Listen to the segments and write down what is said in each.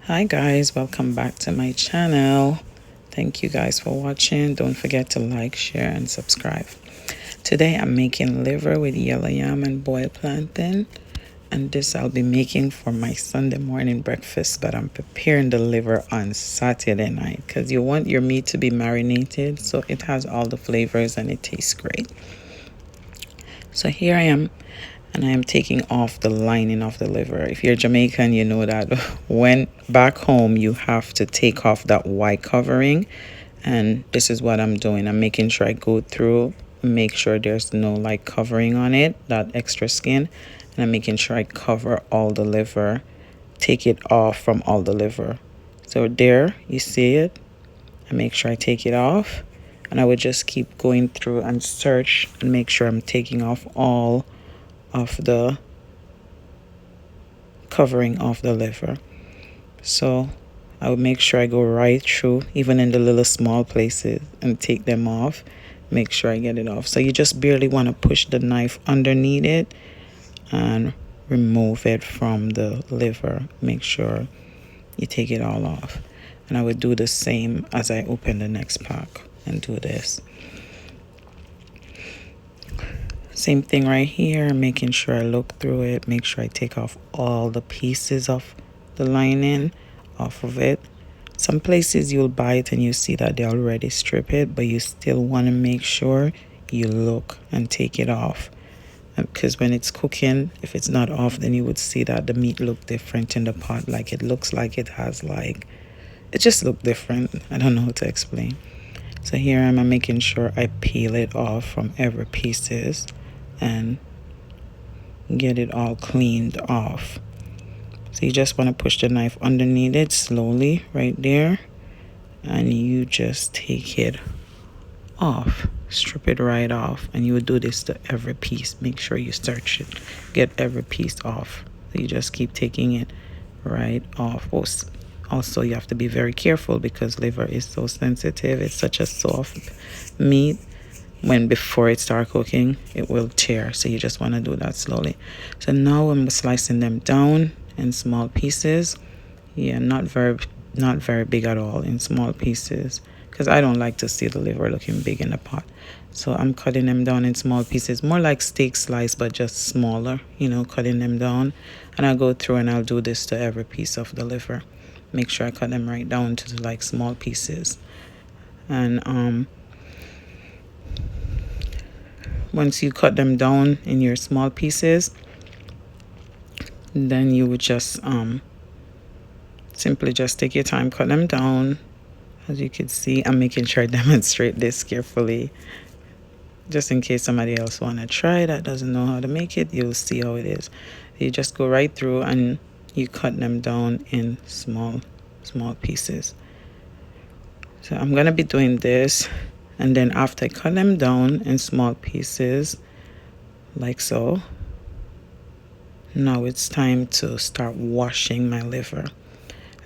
Hi guys, welcome back to my channel. Thank you guys for watching. Don't forget to like, share and subscribe. Today I'm making liver with yellow yam and boiled plantain, and this I'll be making for my Sunday morning breakfast, but I'm preparing the liver on Saturday night because you want your meat to be marinated so it has all the flavors and it tastes great. So here I am, and I am taking off the lining of the liver. If you're Jamaican, you know that when back home you have to take off that white covering, and this is what I'm doing. I'm making sure I go through, make sure there's no like covering on it, that extra skin, and I'm making sure I cover all the liver, take it off from all the liver. So there, you see it. I make sure I take it off, and I would just keep going through and search and make sure I'm taking off all of the covering of the liver. So I would make sure I go right through, even in the little small places, and take them off. Make sure I get it off. So you just barely want to push the knife underneath it and remove it from the liver. Make sure you take it all off. And I would do the same as I open the next pack and do this. Same thing right here, making sure I look through it, make sure I take off all the pieces of the lining off of it. Some places you'll buy it and you see that they already strip it, but you still want to make sure you look and take it off. Because when it's cooking, if it's not off, then you would see that the meat look different in the pot. Like it looks like it has like, it just look different. I don't know how to explain. So here I'm making sure I peel it off from every pieces and get it all cleaned off. So you just want to push the knife underneath it slowly right there, and you just take it off, strip it right off. And you would do this to every piece. Make sure you search it, get every piece off. So you just keep taking it right off. Also you have to be very careful because liver is so sensitive. It's such a soft meat. When before it start cooking, it will tear. So you just want to do that slowly. So now I'm slicing them down in small pieces. Yeah, not very big at all, in small pieces, because I don't like to see the liver looking big in the pot. So I'm cutting them down in small pieces, more like steak slice, but just smaller, cutting them down. And I'll go through and I'll do this to every piece of the liver. Make sure I cut them right down to like small pieces. And once you cut them down in your small pieces, then you would just simply just take your time, cut them down. As you can see, I'm making sure I demonstrate this carefully, just in case somebody else want to try that doesn't know how to make it. You'll see how it is. You just go right through and you cut them down in small pieces. So I'm gonna be doing this, and then after I cut them down in small pieces like so, now it's time to start washing my liver.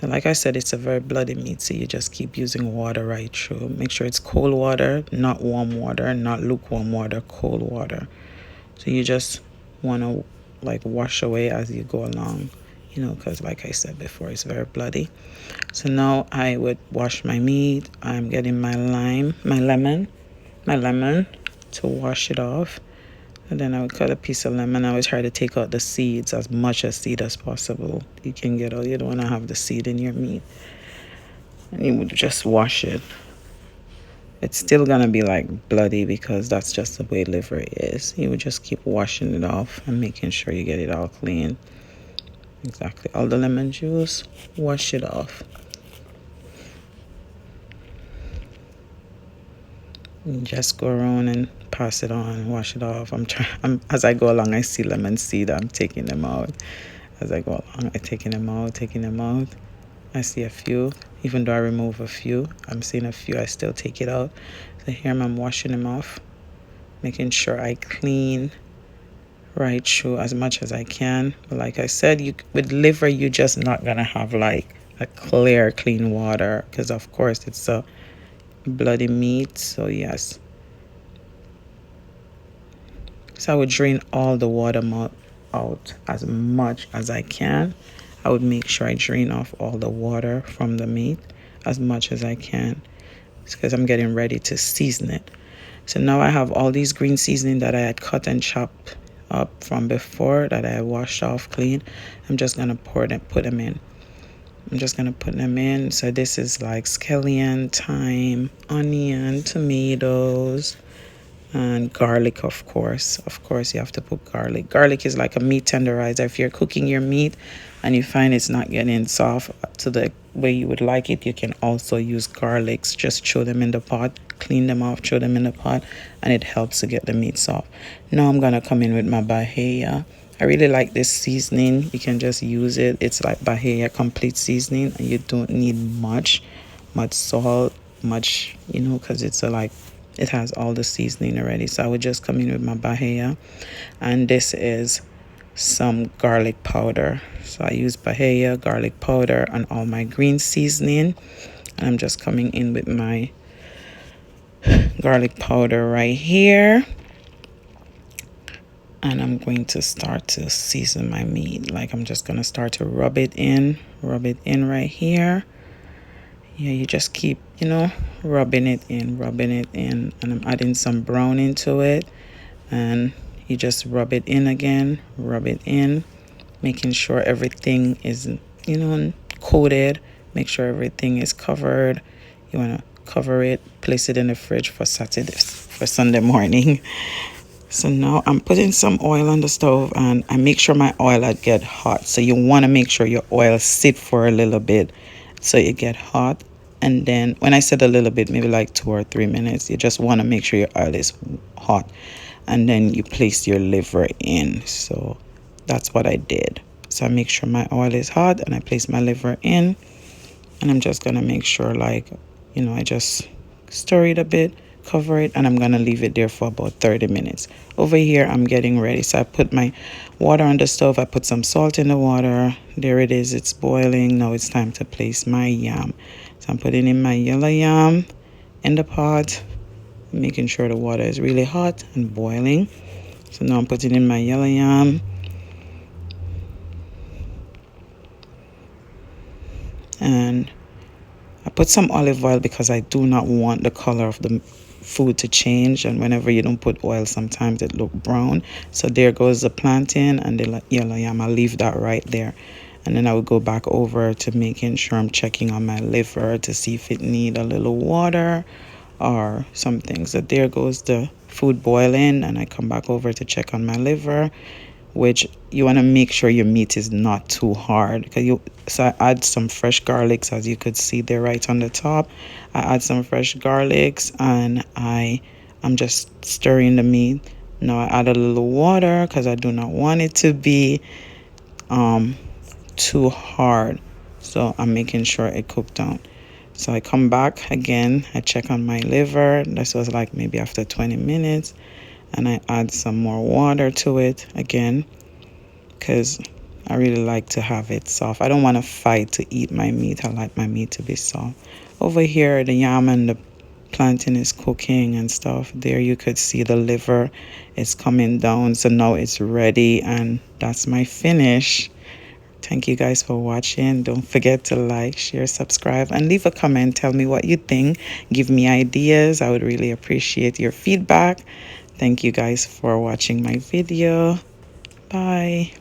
And like I said, it's a very bloody meat, so you just keep using water right through. Make sure it's cold water, not warm water, not lukewarm water, cold water. So you just want to like wash away as you go along, because like I said before, it's very bloody. So now I would wash my meat. I'm getting my lemon to wash it off. And then I would cut a piece of lemon. I would try to take out the seeds, as much as seed as possible you can get out. You don't want to have the seed in your meat. And you would just wash it. It's still gonna be like bloody because that's just the way liver is. You would just keep washing it off and making sure you get it all clean. Exactly. All the lemon juice, wash it off. And just go around and pass it on, wash it off. As I go along, I see lemon seed. I'm taking them out. As I go along, I'm taking them out. I see a few. Even though I remove a few, I'm seeing a few. I still take it out. So here I'm washing them off, making sure I clean right through as much as I can. But like I said, with liver, you're just not gonna have like a clear, clean water, because of course it's a bloody meat. So yes. So I would drain all the water out as much as I can. I would make sure I drain off all the water from the meat as much as I can. It's because I'm getting ready to season it. So now I have all these green seasoning that I had cut and chopped up from before that I washed off clean. I'm just gonna put them in. I'm just gonna put them in. So this is like scallion, thyme, onion, tomatoes, and garlic, of course. Of course, you have to put garlic. Garlic is like a meat tenderizer. If you're cooking your meat and you find it's not getting soft to the way you would like it, you can also use garlics. Just throw them in the pot, clean them off, throw them in the pot, and it helps to get the meat soft. Now I'm gonna come in with my bahia. I really like this seasoning. You can just use it. It's like bahia complete seasoning, and you don't need much salt, much, because it's like it has all the seasoning already. So I would just come in with my bahia, and this is some garlic powder. So I use bahia, garlic powder, and all my green seasoning. And I'm just coming in with my garlic powder right here. And I'm going to start to season my meat. Like I'm just going to start to rub it in right here. Yeah, you just keep, rubbing it in. And I'm adding some brown into it. And you just rub it in again, making sure everything is, coated. Make sure everything is covered. You want to cover it, place it in the fridge for Sunday morning. So now I'm putting some oil on the stove, and I make sure my oil get hot. So you want to make sure your oil sit for a little bit so it get hot. And then when I said a little bit, maybe like 2 or 3 minutes, you just want to make sure your oil is hot. And then you place your liver in. So that's what I did. So I make sure my oil is hot and I place my liver in. And I'm just going to make sure, like, I just stir it a bit, cover it, and I'm going to leave it there for about 30 minutes. Over here, I'm getting ready. So I put my water on the stove. I put some salt in the water. There it is. It's boiling. Now it's time to place my yam. So I'm putting in my yellow yam in the pot, making sure the water is really hot and boiling. So now I'm putting in my yellow yam. And I put some olive oil because I do not want the color of the food to change. And whenever you don't put oil, sometimes it look brown. So there goes the plantain and the yellow yam. I'll leave that right there. And then I would go back over to making sure I'm checking on my liver to see if it need a little water or something. So there goes the food boiling, and I come back over to check on my liver, which you want to make sure your meat is not too hard. So I add some fresh garlics, as you could see there right on the top. I add some fresh garlics, and I'm just stirring the meat. Now I add a little water because I do not want it to be too hard. So I'm making sure it cooked down. So I come back again, I check on my liver. This was like maybe after 20 minutes. And I add some more water to it again because I really like to have it soft. I don't want to fight to eat my meat. I like my meat to be soft. Over here, the yam and the plantain is cooking and stuff. There you could see the liver is coming down. So now it's ready, and that's my finish. Thank you guys for watching. Don't forget to like, share, subscribe, and leave a comment. Tell me what you think. Give me ideas. I would really appreciate your feedback. Thank you guys for watching my video. Bye.